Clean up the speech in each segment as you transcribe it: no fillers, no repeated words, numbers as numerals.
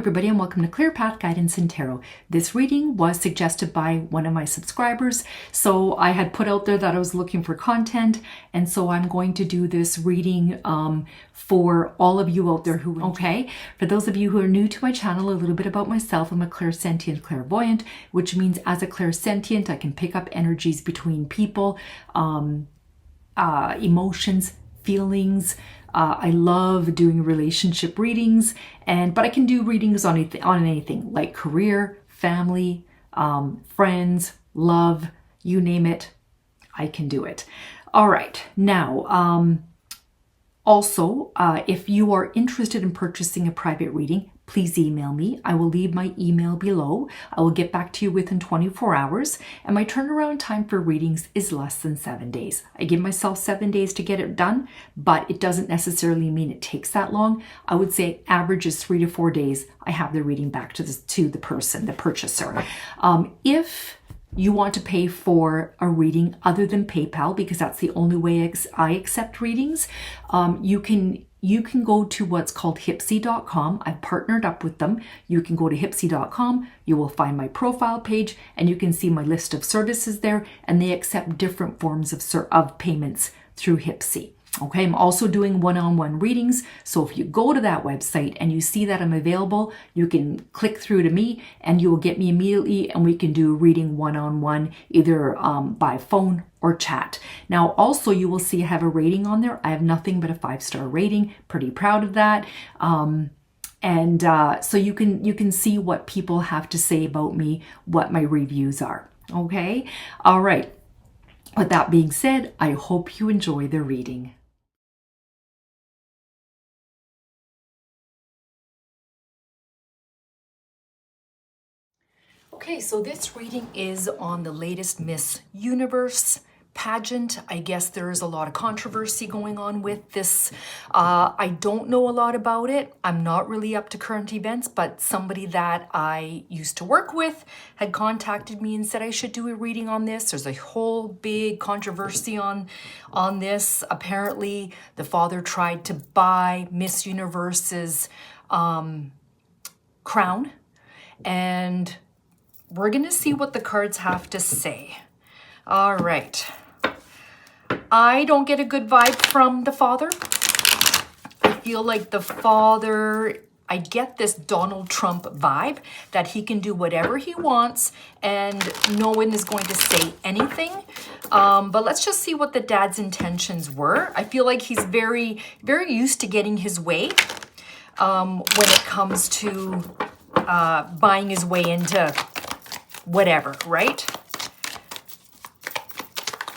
Everybody, and welcome to Clear Path Guidance and Tarot. This reading was suggested by one of my subscribers, so I had put out there that I was looking for content, and so I'm going to do this reading for all of you out there who for those of you who are new to my channel, a little bit about myself. I'm a clairsentient clairvoyant, which means as a clairsentient I can pick up energies between people, emotions, feelings. I love doing relationship readings, but I can do readings on anything like career, family, friends, love, you name it, I can do it. All right, now, also, if you are interested in purchasing a private reading, please email me. I will leave my email below. I will get back to you within 24 hours. And my turnaround time for readings is less than 7 days. I give myself 7 days to get it done, but it doesn't necessarily mean it takes that long. I would say average is 3 to 4 days. I have the reading back to the person, the purchaser. If you want to pay for a reading other than PayPal, because that's the only way I accept readings, you can go to what's called Hipsy.com. I've partnered up with them. You can go to Hipsy.com. You will find my profile page, and you can see my list of services there, and they accept different forms of payments through Hipsy. Okay, I'm also doing one-on-one readings. So if you go to that website and you see that I'm available, you can click through to me and you will get me immediately, and we can do a reading one-on-one, either by phone or chat. Now, also you will see I have a rating on there. I have nothing but a 5-star rating. Pretty proud of that. So you can see what people have to say about me, what my reviews are. Okay, all right. With that being said, I hope you enjoy the reading. Okay, so this reading is on the latest Miss Universe pageant. I guess there's a lot of controversy going on with this. I don't know a lot about it. I'm not really up to current events, but somebody that I used to work with had contacted me and said I should do a reading on this. There's a whole big controversy on this. Apparently, the father tried to buy Miss Universe's crown, and we're going to see what the cards have to say. All right. I don't get a good vibe from the father. I feel like the father, I get this Donald Trump vibe that he can do whatever he wants and no one is going to say anything. But let's just see what the dad's intentions were. I feel like he's very, very used to getting his way when it comes to buying his way into whatever, right?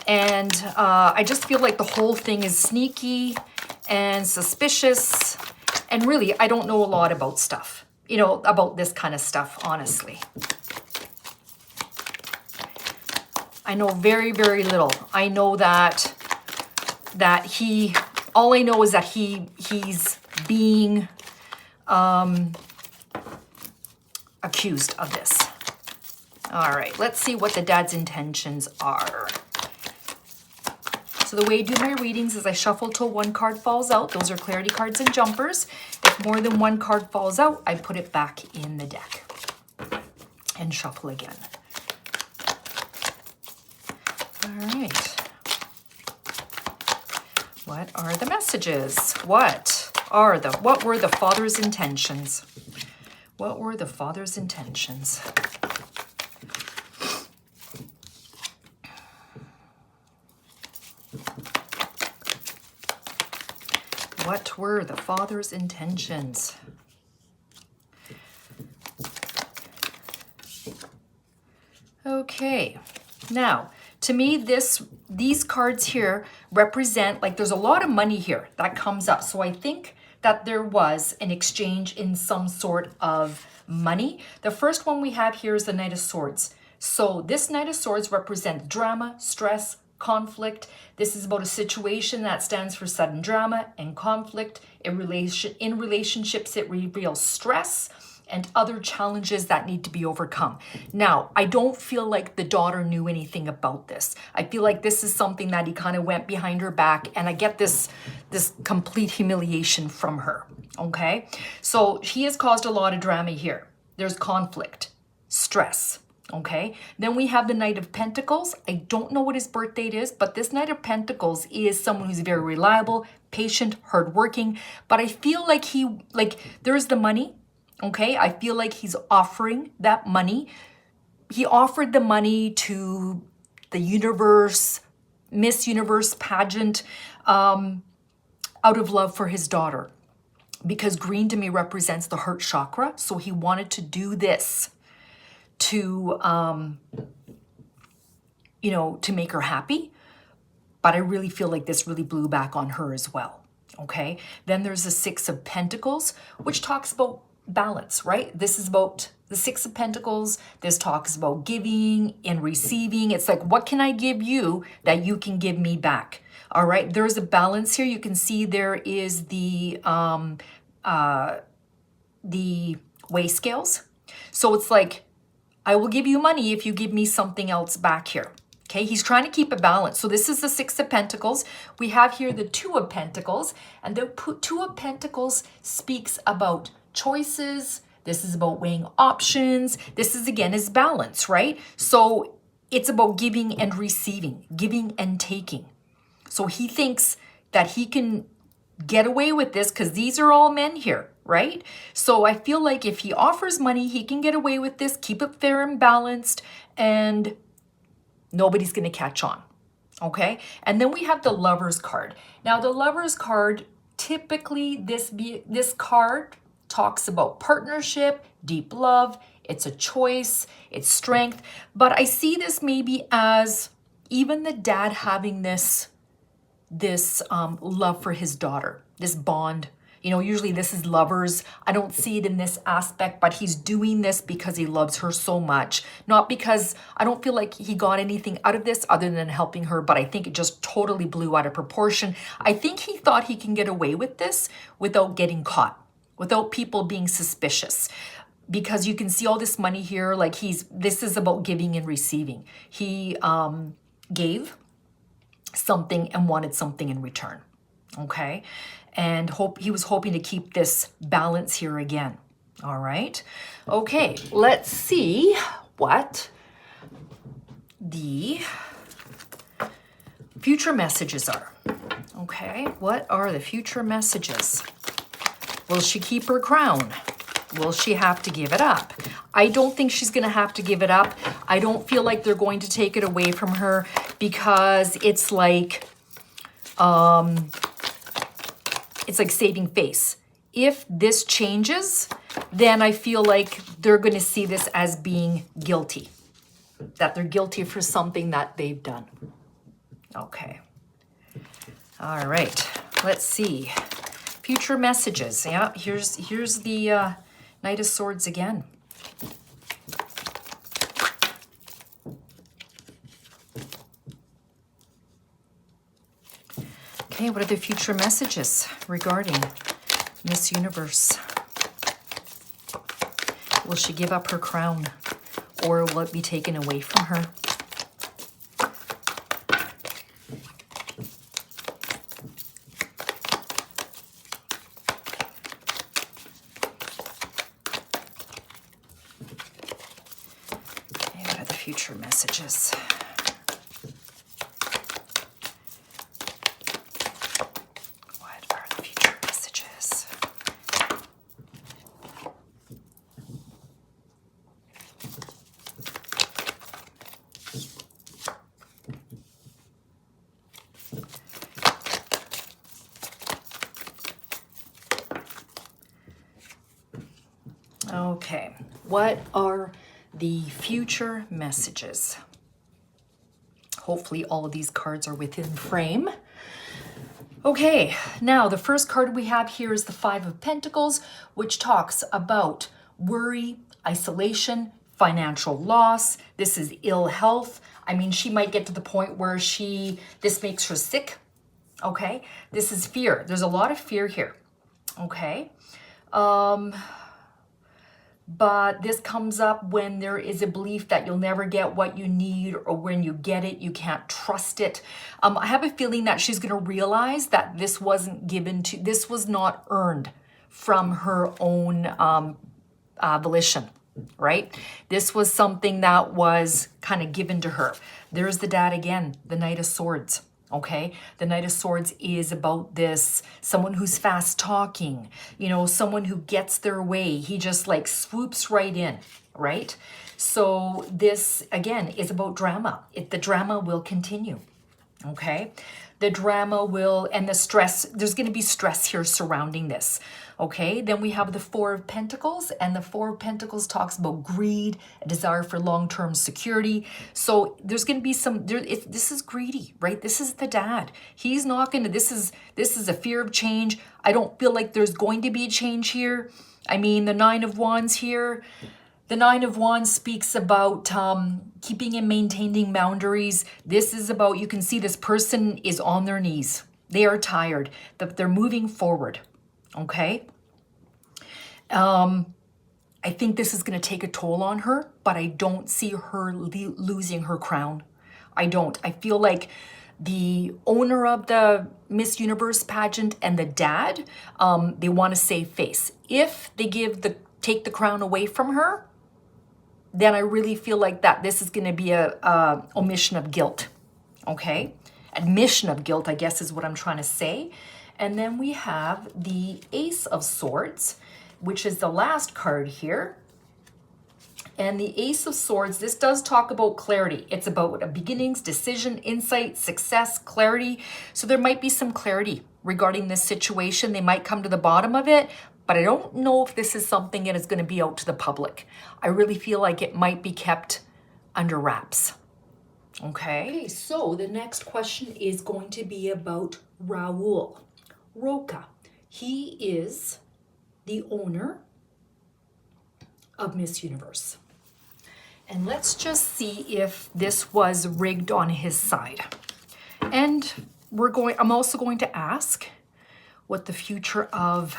And I just feel like the whole thing is sneaky and suspicious. And really, I don't know a lot about stuff, about this kind of stuff, honestly. I know very, very little. I know that all I know is that he's being accused of this. All right, let's see what the dad's intentions are. So the way I do my readings is I shuffle till one card falls out. Those are clarity cards and jumpers. If more than one card falls out, I put it back in the deck and shuffle again. All right. What are the messages? What were the father's intentions? What were the father's intentions? What were the father's intentions? Okay, now to me these cards here represent, like, there's a lot of money here that comes up. So I think that there was an exchange in some sort of money. The first one we have here is the Knight of Swords. So this Knight of Swords represents drama, stress, conflict. This is about a situation that stands for sudden drama and conflict. In relationships, it reveals stress. and other challenges that need to be overcome. Now, I don't feel like the daughter knew anything about this. I feel like this is something that he kind of went behind her back, and I get this complete humiliation from her, okay? So he has caused a lot of drama here. There's conflict, stress, okay? Then we have the Knight of Pentacles. I don't know what his birth date is, but this Knight of Pentacles is someone who's very reliable, patient, hardworking, but I feel like there's the money, okay? I feel like he's offering that money. He offered the money to the universe, Miss Universe pageant, out of love for his daughter, because green to me represents the heart chakra. So he wanted to do this to, to make her happy. But I really feel like this really blew back on her as well. Okay. Then there's the Six of Pentacles, which talks about balance, right? This is about the Six of Pentacles. This talks about giving and receiving. It's like, what can I give you that you can give me back? All right. There's a balance here. You can see there is the weigh scales. So it's like, I will give you money if you give me something else back here. Okay, he's trying to keep a balance. So this is the Six of Pentacles. We have here the Two of Pentacles, and the Two of Pentacles speaks about choices. This is about weighing options. This is, again, his balance, right? So it's about giving and receiving, giving and taking. So he thinks that he can get away with this because these are all men here, right? So I feel like if he offers money, he can get away with this, keep it fair and balanced, and nobody's going to catch on, okay? And then we have the Lover's card. Now, the Lover's card, typically this card talks about partnership, deep love. It's a choice, it's strength. But I see this maybe as even the dad having this love for his daughter, this bond. You know, usually this is lovers. I don't see it in this aspect, but he's doing this because he loves her so much. Not because, I don't feel like he got anything out of this other than helping her, but I think it just totally blew out of proportion. I think he thought he can get away with this without getting caught, without people being suspicious. Because you can see all this money here, like this is about giving and receiving. He gave something and wanted something in return, okay? And he was hoping to keep this balance here again. All right. Okay, let's see what the future messages are. Okay, what are the future messages? Will she keep her crown? Will she have to give it up? I don't think she's going to have to give it up. I don't feel like they're going to take it away from her because it's like saving face. If this changes, then I feel like they're going to see this as being guilty, that they're guilty for something that they've done. Okay. All right. Let's see. Future messages. Yeah, here's the Knight of Swords again. Okay, what are the future messages regarding Miss Universe? Will she give up her crown, or will it be taken away from her? Okay, what are the future messages? Okay, what are the future messages? Hopefully all of these cards are within frame. Okay, now the first card we have here is the Five of Pentacles, which talks about worry, isolation, financial loss. This is ill health. I mean, she might get to the point where this makes her sick. Okay, this is fear. There's a lot of fear here. Okay. but this comes up when there is a belief that you'll never get what you need, or when you get it, you can't trust it. I have a feeling that she's going to realize that this wasn't given to, this was not earned from her own volition, right? This was something that was kind of given to her. There's the dad again, the Knight of Swords. Okay, the Knight of Swords is about this, someone who's fast talking, you know, someone who gets their way. He just like swoops right in, right? So this again is about drama. The drama will continue. Okay, the drama will, and the stress, there's going to be stress here surrounding this. Okay, then we have the Four of Pentacles, and the Four of Pentacles talks about greed, a desire for long-term security. So there's going to be some, this is greedy, right? This is the dad. He's not going to, this is a fear of change. I don't feel like there's going to be a change here. I mean, the Nine of Wands here, the Nine of Wands speaks about keeping and maintaining boundaries. This is about, you can see this person is on their knees. They are tired, but they're moving forward. Okay. I think this is going to take a toll on her, but I don't see her losing her crown. I don't. I feel like the owner of the Miss Universe pageant and the dad, they want to save face. If they take the crown away from her, then I really feel like that this is going to be a omission of guilt. Okay. Admission of guilt, I guess, is what I'm trying to say. And then we have the Ace of Swords, which is the last card here. And the Ace of Swords, this does talk about clarity. It's about beginnings, decision, insight, success, clarity. So there might be some clarity regarding this situation. They might come to the bottom of it, but I don't know if this is something that is going to be out to the public. I really feel like it might be kept under wraps. Okay, so the next question is going to be about Raul. Roca. He is the owner of Miss Universe. And let's just see if this was rigged on his side. And I'm also going to ask what the future of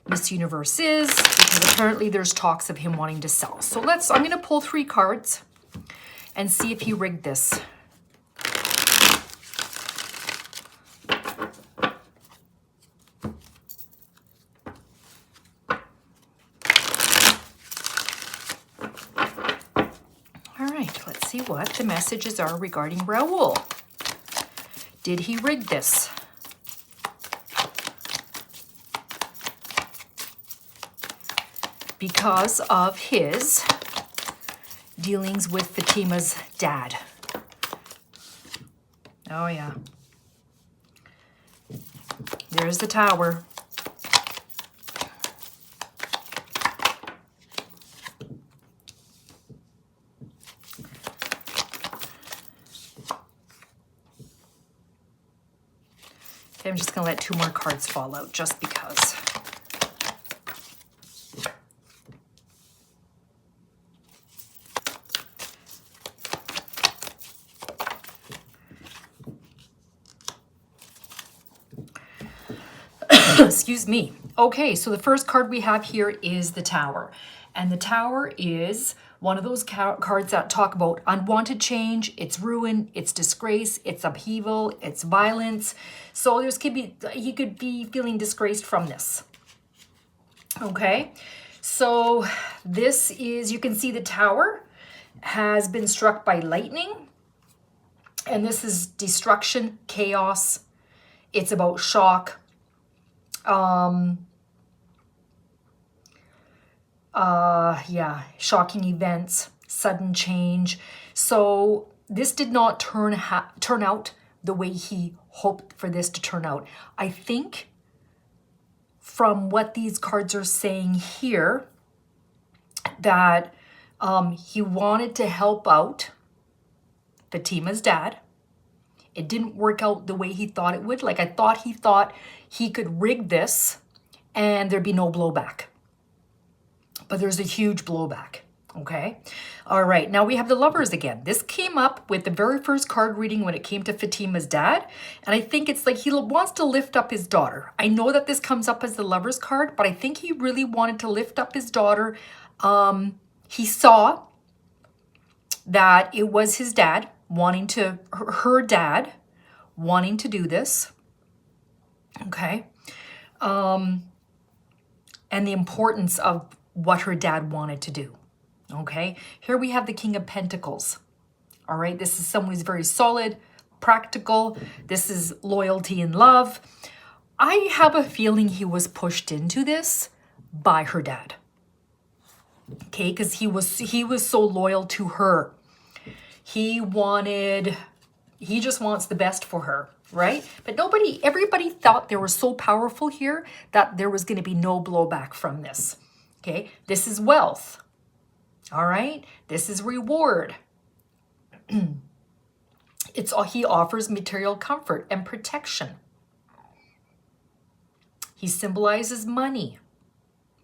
Miss Universe is, because apparently there's talks of him wanting to sell. So I'm going to pull 3 cards and see if he rigged this. See what the messages are regarding Raul. Did he rig this? Because of his dealings with Fatima's dad. Oh yeah. There's the Tower. I'm just going to let 2 more cards fall out just because. Excuse me. Okay, so the first card we have here is the Tower. And the Tower is one of those cards that talk about unwanted change, it's ruin, it's disgrace, it's upheaval, it's violence. So he could be feeling disgraced from this. Okay, so this is, you can see the Tower has been struck by lightning. And this is destruction, chaos. It's about shock. Shocking events, sudden change. So this did not turn out the way he hoped for this to turn out. I think from what these cards are saying here, that he wanted to help out Fatima's dad. It didn't work out the way he thought it would. Like he thought he could rig this and there'd be no blowback. But there's a huge blowback, Okay. All right. Now we have the Lovers again. This came up with the very first card reading when it came to Fatima's dad. And I think it's like he wants to lift up his daughter. I know that this comes up as the Lovers card, but I think he really wanted to lift up his daughter. He saw that it was his dad wanting to, her dad wanting to do this. Okay. And the importance of what her dad wanted to do. Okay, here we have the King of Pentacles. All right, this is someone who's very solid, practical. This is loyalty and love. I have a feeling he was pushed into this by her dad. Okay, because he was so loyal to her. He just wants the best for her, right? But everybody thought they were so powerful here that there was going to be no blowback from this. Okay, this is wealth. All right, this is reward. He offers material comfort and protection. He symbolizes money.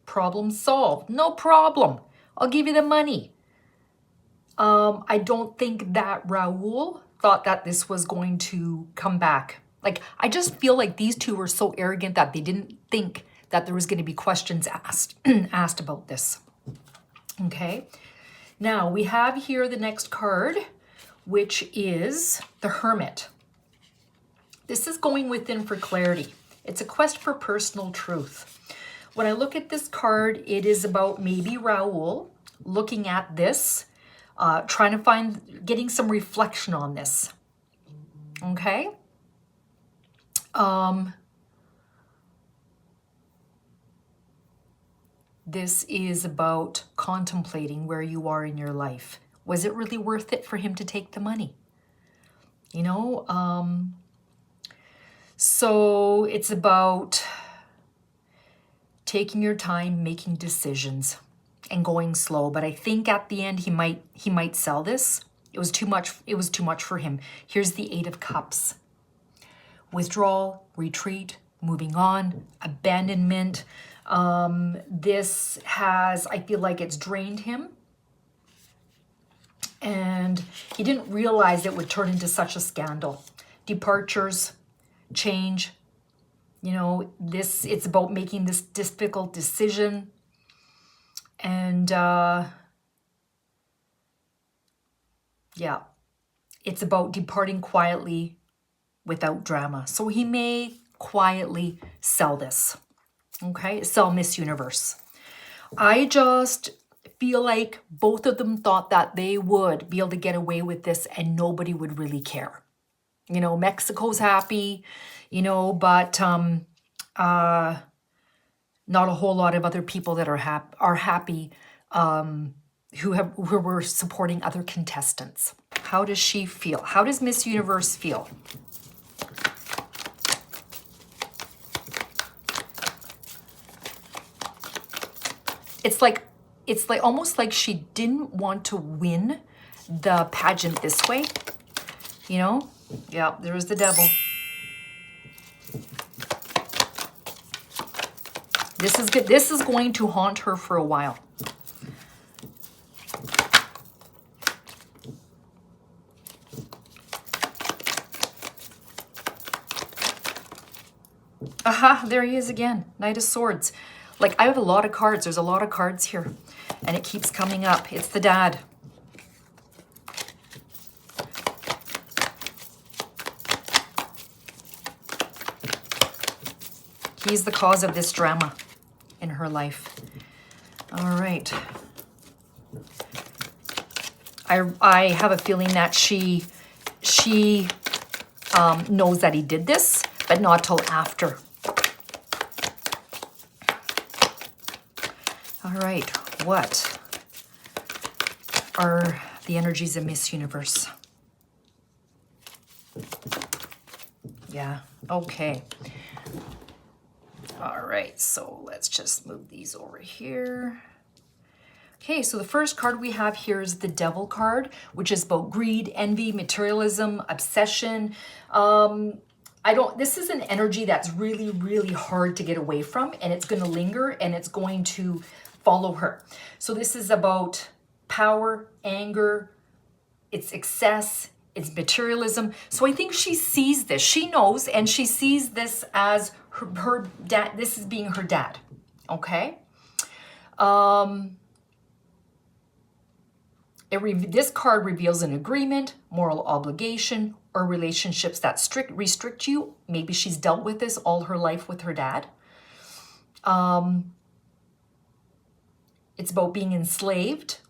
Problem solved. No problem. I'll give you the money. I don't think that Raul thought that this was going to come back. Like, I just feel like these two were so arrogant that they didn't think that there was going to be questions asked about this. Okay, now we have here the next card, which is the Hermit. This is going within for clarity. It's a quest for personal truth. When I look at this card, it is about maybe Raul looking at this, trying to getting some reflection on this. Okay. This is about contemplating where you are in your life. Was it really worth it for him to take the money? You know, so it's about taking your time, making decisions, and going slow. But I think at the end he might sell this. It was too much. It was too much for him. Here's the Eight of Cups. Withdrawal, retreat, moving on, abandonment. This has, I feel like it's drained him. And he didn't realize it would turn into such a scandal. Departures, change. You know, it's about making this difficult decision. And, yeah, it's about departing quietly without drama. So he may quietly sell this. Okay, sell Miss Universe. I just feel like both of them thought that they would be able to get away with this and nobody would really care. You know, Mexico's happy, you know, but not a whole lot of other people that are happy who were supporting other contestants. How does she feel? How does Miss Universe feel? It's like almost like she didn't want to win the pageant this way, you know? Yeah, there was the devil. This is good. This is going to haunt her for a while. Aha, there he is again. Knight of Swords. Like, I have a lot of cards. There's a lot of cards here. And it keeps coming up. It's the dad. He's the cause of this drama in her life. All right. I have a feeling that she knows that he did this, but not till after. All right, what are the energies of Miss Universe? Yeah, okay. All right, so let's just move these over here. Okay, so the first card we have here is the Devil card, which is about greed, envy, materialism, obsession. This is an energy that's really, really hard to get away from, and it's going to linger and it's going to follow her. So this is about power, anger, it's excess, it's materialism. So I think she sees this. She knows, and she sees this as her dad. This is being her dad. Okay. This card reveals an agreement, moral obligation, or relationships that restrict you. Maybe she's dealt with this all her life with her dad. It's about being enslaved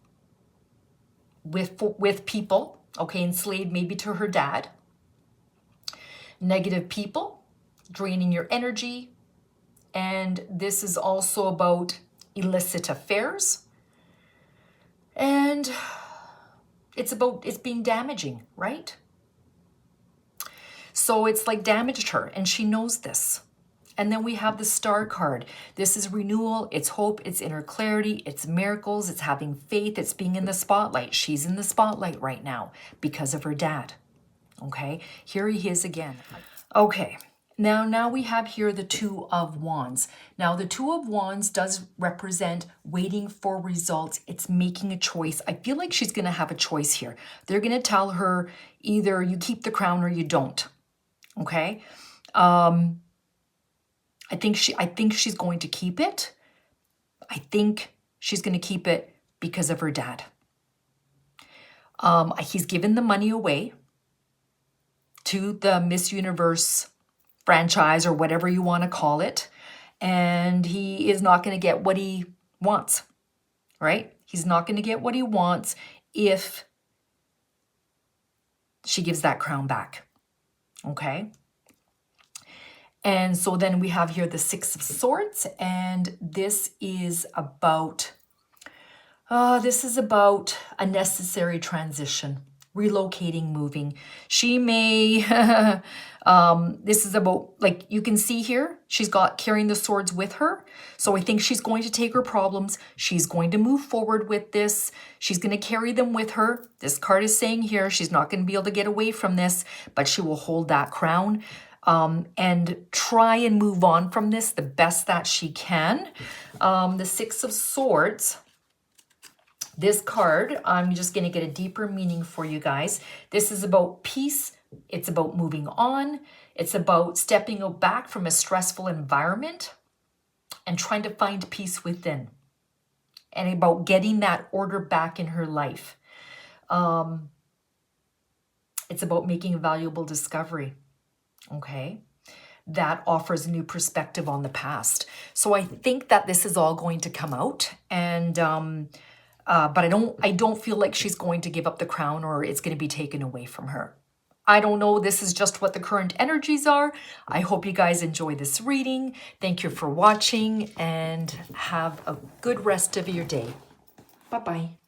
with people. Okay, enslaved maybe to her dad. Negative people, draining your energy. And this is also about illicit affairs. And it's being damaging, right? So it's like damaged her, and she knows this. And then we have the Star card. This is renewal, it's hope, it's inner clarity, it's miracles, it's having faith, it's being in the spotlight. She's in the spotlight right now because of her dad. Okay, here he is again. Okay, now we have here the Two of Wands. Now the Two of Wands does represent waiting for results. It's making a choice. I feel like she's going to have a choice here. They're going to tell her either you keep the crown or you don't. Okay. I think she's going to keep it. I think she's going to keep it because of her dad. He's given the money away to the Miss Universe franchise or whatever you want to call it. And he is not going to get what he wants, right? He's not going to get what he wants if she gives that crown back. Okay. And so then we have here the Six of Swords, and this is about a necessary transition, relocating, moving. She may, this is about, like you can see here, she's got carrying the swords with her. So I think she's going to take her problems. She's going to move forward with this. She's going to carry them with her. This card is saying here, she's not going to be able to get away from this, but she will hold that crown. And try and move on from this the best that she can. The Six of Swords, this card, I'm just going to get a deeper meaning for you guys. This is about peace. It's about moving on. It's about stepping back from a stressful environment and trying to find peace within. And about getting that order back in her life. It's about making a valuable discovery. Okay, that offers a new perspective on the past. So I think that this is all going to come out, and but I don't feel like she's going to give up the crown or it's going to be taken away from her. I don't know. This is just what the current energies are. I hope you guys enjoy this reading. Thank you for watching, and have a good rest of your day. Bye-bye.